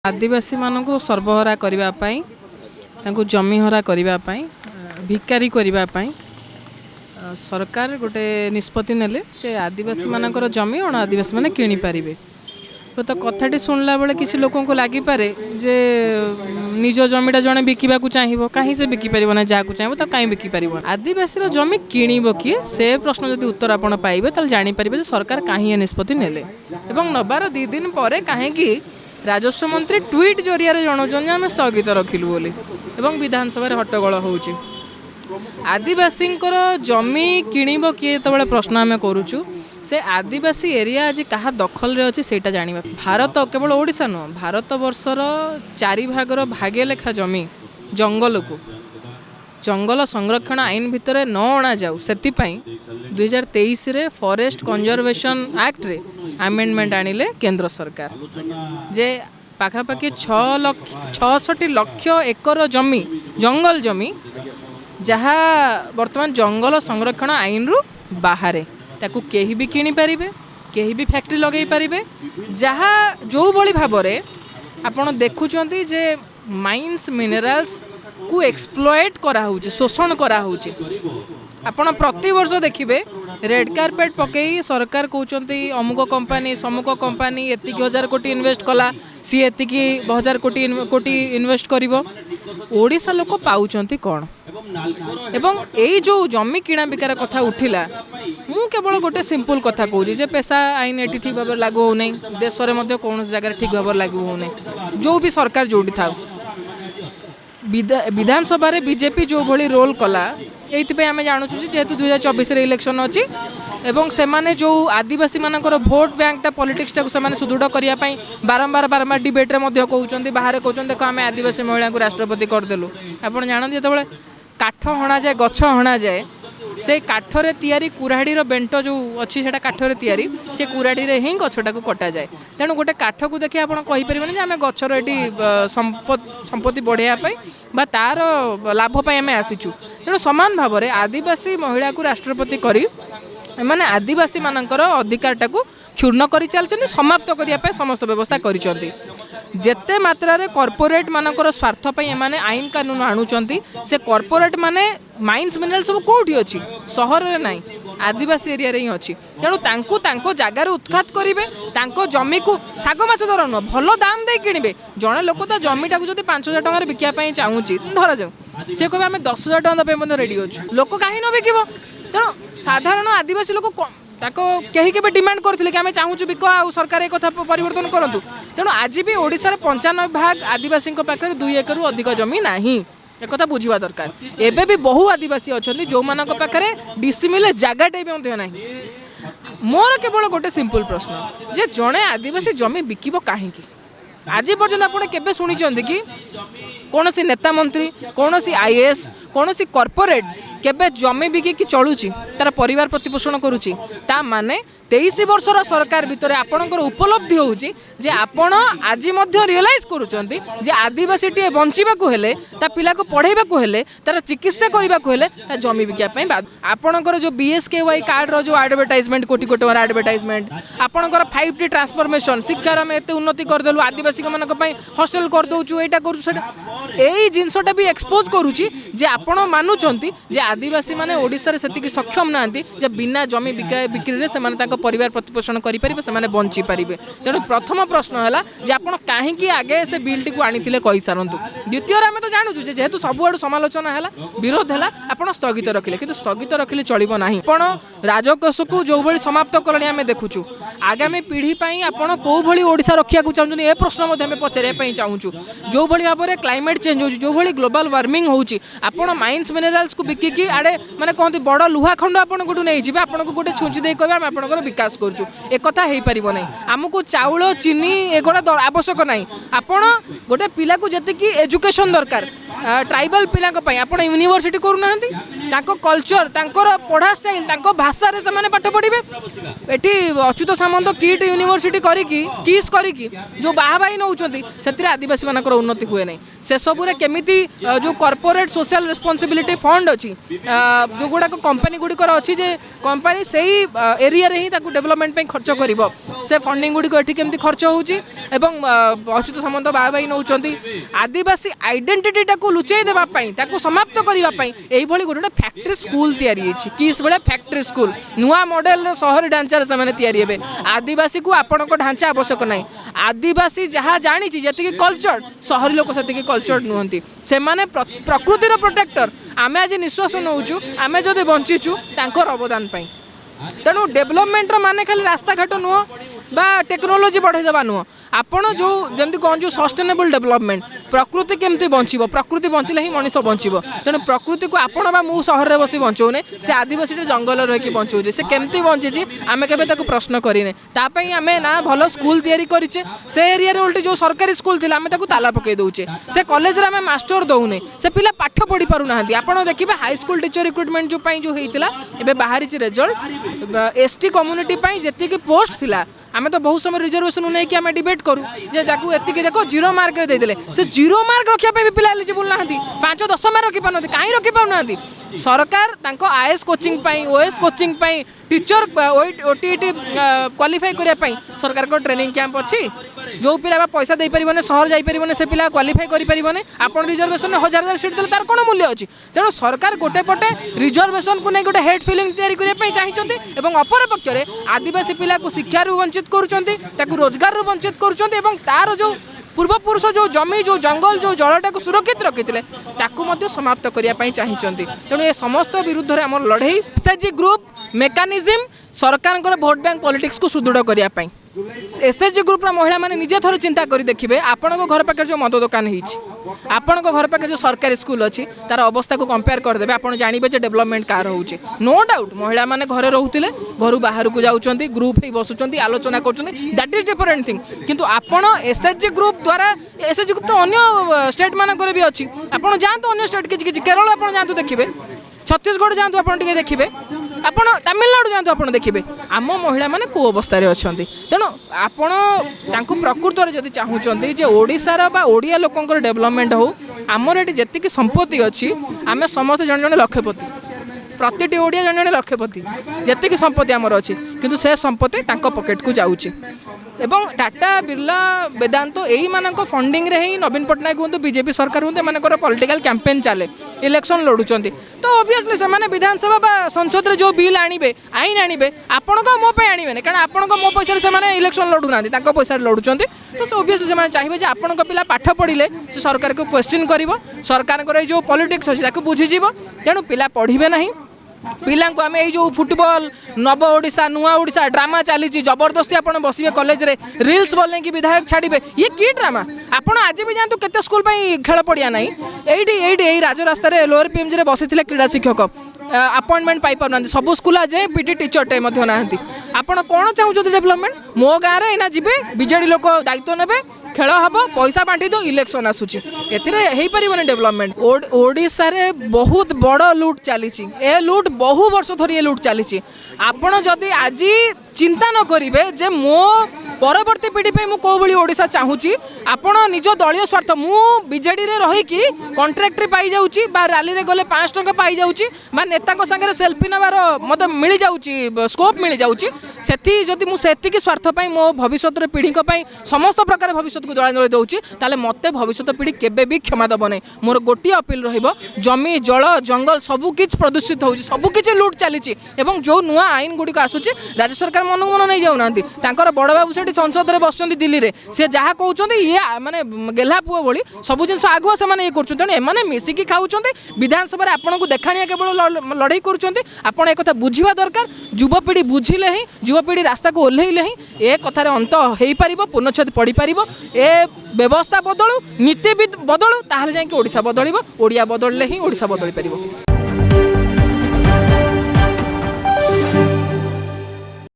आदिवासी मानक सर्वहरा करने जमीहरा करने भिकारी करने सरकार गोटे निष्पत्ति नेले जे आदिवासी मानकर जमी अण आदिवासी माने किणी पारिबे। तो कथाटी शुणला बेले किसी लोक को लगिपे जे निज जमीटा जड़े बिकवा चाहिए कहीं से बिकिपर ना जहाँ चाहिए तो कहीं बिकिपर आदिवासी जमी किणव किए से प्रश्न जब उत्तर आप पाइबे तो जानीपर सरकार कहीं निष्पत्ति नेले नबार 2 दिन पर कहीं राजस्व मंत्री ट्वीट जरिया जनाऊँ आम स्थगित रखिलु बोली विधानसभा हट्टगोल होउची। आदिवासी जमी किणव किए तो प्रश्न आम करुचु से आदिवासी एरिया आज क्या दखल रे अच्छी से जाना। भारत केवल ओडिशा नुह भारत वर्षर 4 भागर भागे लेखा जमी जंगल को जंगल संरक्षण आईन भितर न अणा जाऊ से 2023 रे फॉरेस्ट कंजर्वेशन एक्ट रे आमेंडमेंट आनिले केंद्र सरकार जे पाखापाखि 66 लाख एकर जमी जंगल जमी जहाँ वर्तमान जंगल संरक्षण आईन रु बाहर ताकू केही भी किनी पारिबे केही भी फैक्ट्री लगे पारिबे जहाँ जो भली भाव में आपण देखुचंती जे माइंस मिनरल्स को एक्सप्लॉइट करा होउची शोषण करा होउची। आपण प्रति वर्ष देखिबे रेड कार्पेट पकई सरकार कहते अमुक कंपानी समुक कंपानी एतिक 1000 कोटी इन्वेस्ट कला सी एतिक 1000 कोटी इन्वेस्ट करिवो ओडिशा लोक पाउचंती कौन एवं यही जो जमी किणा बिकार कथा उठिला मु केवल गोटे सिंपल कथा कहूँ जे पेशा आईन ये ठीक भाव लागू हो नहीं देश में कौन जगह ठीक भाव लागू हो नहीं जो भी सरकार जोटी था विधानसभा बीजेपी जो भली रोल कला ये आम जानूँ जेहेतु 2024 इलेक्शन अच्छी एवं से माने जो आदिवासी मानकर भोट बैंक पॉलिटिक्स टाक से सुदृढ़ करने बारंबार डिबेट कहते बाहर कहते देख आम आदिवासी महिला को राष्ट्रपति करदेलु। आप जानते जो काठ हणा जाए गछ हणा जाए से काठरे तैयारी कुराड़ी बेंट जो अच्छी से काठरे तैयारी से कुराड़ी ही गछटा को कटा जाए तेणु गोटे काठ को देखिए आप कहींपर आम गचर ये संपत्ति बढ़ावाई बा तार लाभपाई आम आसीचु तेणु सामान भाव में आदिवासी महिला को राष्ट्रपति करी माने आदिवासी मानकर अधिकारटा को क्षुण्ण कर चलते समाप्त करने समस्त व्यवस्था करिसेंती। जेते मात्रा रे कॉर्पोरेट मानकर स्वार्थ पे एमाने आईन कानून आणुचंती से कॉर्पोरेट माने माइंस मिनरल सब कोठी अछि शहर रे नाही आदिवासी एरिया रे ही अछि तेणु तांको तांको जगार उत्खात करिवे तांको जमी को साग माछ धर न भलो दाम दे किनिबे जणे लोक त जमीटा को जदि 5000 टଙ୍କା रे बिकिया पई चाहूची धर जाऊ से कहबे हमें 10000 टଙ୍କା पे मते रेडी अछु लोक काहे न बिकिबो तेणु साधारण आदिवासी लोक कहीं के डिमांड करते कि आम चाहूँ बिक आ सरकार एक परिवर्तन करूँ तेणु आज भी ओडिशार 95% आदिवासी पाखे 2 एकड़ अधिक जमी ना एक बुझा दरकार। एबे भी बहु आदिवासी अच्छा जो मान पाखे डिसिमिल जगटे भी ना मोर केवल गोटे सिंपल प्रश्न जे जड़े आदिवासी जमी बिकिब कहीं आज पर्यटन आपड़ केबे शुणी कि कौन सी नेता मंत्री कौन सी आईएएस कौन सी कॉर्पोरेट केबे जमी बिकी चलुची तार परिवार प्रतिपोषण करुची ता माने 23 वर्षर सरकार भितर आपणकर उपलब्धि होउची जे आपण आज मध्य रियलाइज करूचंती जे आदिवासी टी बंचिबा को हेले ता पिला को पढ़ेबा को हेले तार चिकित्सा करबा को हेले ता जमी बिकिया पई आपणकर जो बीएसकेवाई कार्ड रो जो एडवर्टाइजमेंट कोटी कोटी वाला एडवर्टाइजमेंट आपणकर 5T ट्रांसफॉर्मेशन शिक्षा में एते उन्नति कर देलु आदिवासी मानक पई हॉस्टल कर दोचु एटा करू सेटा एई जिंसटा भी एक्सपोज करूची जे आपण मानुचंती जे आदिवासी माने ओडिसा रे सेतिकी सक्षम नांती जे बिना जमी बिक्री रे से माने परिवार प्रतिपोषण करेंगे से बंची पारे तेणु प्रथम प्रश्न है जे आप कहीं आगे से बिल टी आनी कही सारूँ। द्वितीय आम तो जानूँ जेहेतु सबुआड़ समालोचना है विरोध है आप स्थगित रखिले कि स्थगित रखिले चलो ना आप राजकोष को जो भाई समाप्त कले आम देखुचु आगामी पीढ़ी आपड़ कौ भाई ओडिशा रखा चाहते ये प्रश्न पचारे चाहूँ जो भाई भाव में क्लाइमेट चेंज हो जो भाई ग्लोबल वार्मिंग होपड़ माइंस मिनरल्स को बिकिकी आड़े मैंने कहते बड़ लुहा खंड आपड़ गोटू नहीं आपको गोटे छुंची दे कह आपर विकास करुचु एक कथा हो पार ना आमको चाउल चीनी एगुड़ा आवश्यक ना आपण गोटे पिला को जी एजुकेशन दरकार ट्राइबल पिला आपण यूनिवर्सिटी करूना कल्चर पढ़ा स्टाइल भाषा से पाठ पढ़े ये अच्युत सामंत किट यूनिवर्सिटी करके किस करके जो बाहाबाई नौ से आदिवासी मान उन्नति हुए नहीं से सबुरे केमिति जो कॉर्पोरेट सोशल रेस्पॉन्सिबिलिटी फंड अच्छी जो गुड़ाक कंपनी गुड़िकर अच्छी जे कंपनी से एरिया रे ही डेवलपमेंट पे खर्च कर से फंडिंग गुड़िक एटी केमती खर्च होउची एवं अच्युत सामंत बाहाबाई नौ आदिवासी आइडेंटिटी लुचाई देवाई समाप्त करने यही गोटे फैक्ट्री स्कूल तैयारी किस भाया फैक्ट्री स्कूल नुआ मॉडल शहरी ढांचार से आदिवासी को आपण ढांचा आवश्यक ना आदिवासी जहाँ जानी जी कल्चर शहरी लोक से कल्चर नुहति से प्रकृतिर प्रोटेक्टर आम आज निश्वास नौचु आम जदि बंचीचु अवदान तेणु डेभलपमेंट माने खाली रास्ता घाट नुह बा टेक्नोलोजी बढ़ाईदेवा नुह आपण जो जमी कौन जो सस्टेनेबल डेभलपमेंट प्रकृति केमती बंचब प्रकृति बंचले ही मनीष बंचब तेणु प्रकृति को आपण बा मु सहर में बस बचाऊने से आदिवासी जंगल रही बचाऊे से केमती बंची आम के प्रश्न करें तापाई आम ना भल स्कूल तैयारी करेचे से एरिया उल्टी जो सरकारी स्कूल थी आम ताला पकई दौचे से कॉलेज रे आम मास्टर दौने से पिला पाठ पढ़ी पारना आपड़ देखिए हाई स्कूल टीचर रिक्रुटमेंट जो होता है बाहरी रिजल्ट एसटी कम्युनिटी जी पोस्ट थिला आम तो बहुत समय रिजर्वेशन नहीं कि आम डिबेट करूँ जे जाकू एति देखो 0 मार्क रे देदेले से 0 मार्क रखिया भी पिला एलिजिबल नाहंती 5-10 मार्क रखि पाउनथि काहे रखि पाउनाहंती सरकार तांको आईएएस कोचिंग पाई ओएस कोचिंग पाई टीचर ओटीटी क्वालिफाई करिया पाई सरकार को ट्रेनिंग कैंप अच्छी जो पिला पैसा दे पारिबने शहर जाई पारिबने से पिला क्वालिफाई करि पारिबने आपण रिजर्वेशन 1000 सीट देले तार कोन मूल्य अछि तेणु सरकार गोटे पटे रिजर्वेशन को नहीं गोटे हेट फिलिंग तैयारी करिया पाई चाहिचंती एवं अपर पक्ष रे आदिवासी पिला को शिक्षा रु वंचित करूचंती ताकू रोजगार रु वंचित करूचंती एवं तार जो पूर्वपुरुष जो जमी जो जंगल जो जलटा को सुरक्षित रखी समाप्त करने चाहिए तेणु ये समस्त विरुद्ध में आम लड़े एसएचजी ग्रुप मेकानिज्म सरकार भोट बैंक पॉलिटिक्स को सुदृढ़ करने एसएचजी ग्रुप महिला मैंने निजे थोड़े चिंता कर देखिए आपण घर पाखे जो मद दुकान आपण घर पाखे जो सरकारी स्कूल अच्छी तार अवस्था को कंपेयर करदे आप जानवे डेवलपमेंट कार हो नो डाउट महिला मैंने घरे रोते घर बाहर को जाऊँच ग्रुप ही बसुँच आलोचना कर दैट इज डिफरेंट थिंग किंतु आपण एसएचजी ग्रुप द्वारा एसएचजी ग्रुप तो अन्य स्टेट मानक भी अच्छी आप जातु अन्य स्टेट किसी केरल आप जातु देखिए छत्तीसगढ़ जातु आप देखिए आपण तमिलनाडु जातु आप देखिए आम महिला मैंने कौ अवस्था अच्छा तेणु आपण प्रकृत में जब चाहूँगी जे ओडिशार बा ओडिया लोकंकर डेवलपमेंट हो आमर ये जी संपत्ति अच्छी आम समस्त जन जन लक्षपति प्रति ओडिया जन जन लक्षपति जी संपत्ति आमर अच्छी किंतु से संपत्ति पॉकेट को जाऊँगी एवं टाटा बिरला वेदांत यही मानक फंडिंग रे ही नवीन पट्टनायक हूँ बीजेपी सरकार हूँ एम पॉलिटिकल कैंपेन चले इलेक्शन लड़ुंट तो ऑब्वियसली से विधानसभा बा संसद रे जो बिल आनिबे आईन आनिबे आपण को मो पे आनिबे कारण आपण को मो पैसा से इलेक्शन लड़ुना पैसा लड़ुंट तो ऑब्वियसली से चाहिए जे आपण पिला पाठ पढ़िले से सरकार को क्वेश्चन करिवो सरकार को जो पॉलिटिक्स अच्छी बुझीजिव तेणु पिला पढ़िबे नहीं पिला को आम जो फुटबॉल नव ओडिशा नुआ ओडिशा ड्रामा चली जबरदस्ती आप बसवे कॉलेज रे रील्स बोलने की विधायक छाड़े ये की ड्रामा आपड़ आज भी जातु केते स्कूल खेल पड़िया ना ये राजरास्त लोअर पीएमजी रे बसी क्रीड़ा शिक्षक अपॉइंटमेंट पाई पार सब स्कूल आज पीटी टीचर टे ना आपड़ कौन चाहूँ डेवलपमेंट मो गाँव में जी विजेडी लोक दायित्व ने खेल हम पैसा बांटी दो इलेक्शन आसूची एपारे डेवलपमेंट ओडिशा रे बहुत बड़ लुट चली ए लुट बहु वर्ष धरी ए लुट चली आपण जदि आज चिंता न करेंगे जे मो परवर्ती पीढ़ी पे कौ भाई ओडिशा चाहूँगी आपण निज दलीय स्वार्थ मु बीजेडी रे रहीकि कंट्राक्टरी पाई जाऊँगी बा रैली रे गले 5 टंका पाई जाऊँगी बा नेता संगे सेल्फी नबार मत मिल जाऊँगी स्कोप मिल जाऊँगी सेठी जदि मुझे स्वार्थ मो भविष्य पीढ़ी समस्त प्रकार भविष्य को जला दौची ताले मते भविष्य पीढ़ी केबे भी क्षमा दब नहीं मोर गोटे अपील रहिबो जमी जल जंगल सबकि प्रदूषित हो सबकि लुट चली जो नुआ आईन गुड़िक आसूची राज्य सरकार मन मन नहीं जाऊना बड़ बाबू से संसद में बस दिल्ली में सी जहाँ कहते ये माने गेला पुओ भली सब जिन आगुआ से ये कर मिसिकी खाऊँ विधानसभा आपन को देखाणिया केवल लड़ाई कर एक बुझा दरकार युवपीढ़ी बुझिले ही युवपीढ़ी रास्ता को ओह्लैले ही ए कथार अंत हो पार पूर्णच्छेद पड़ पार ए व्यवस्था बदलू नीति भी बदलू ताहले जाइए ओडिशा बदलिबो ओडिया बदलले ही ओडिशा बदली पारिबो।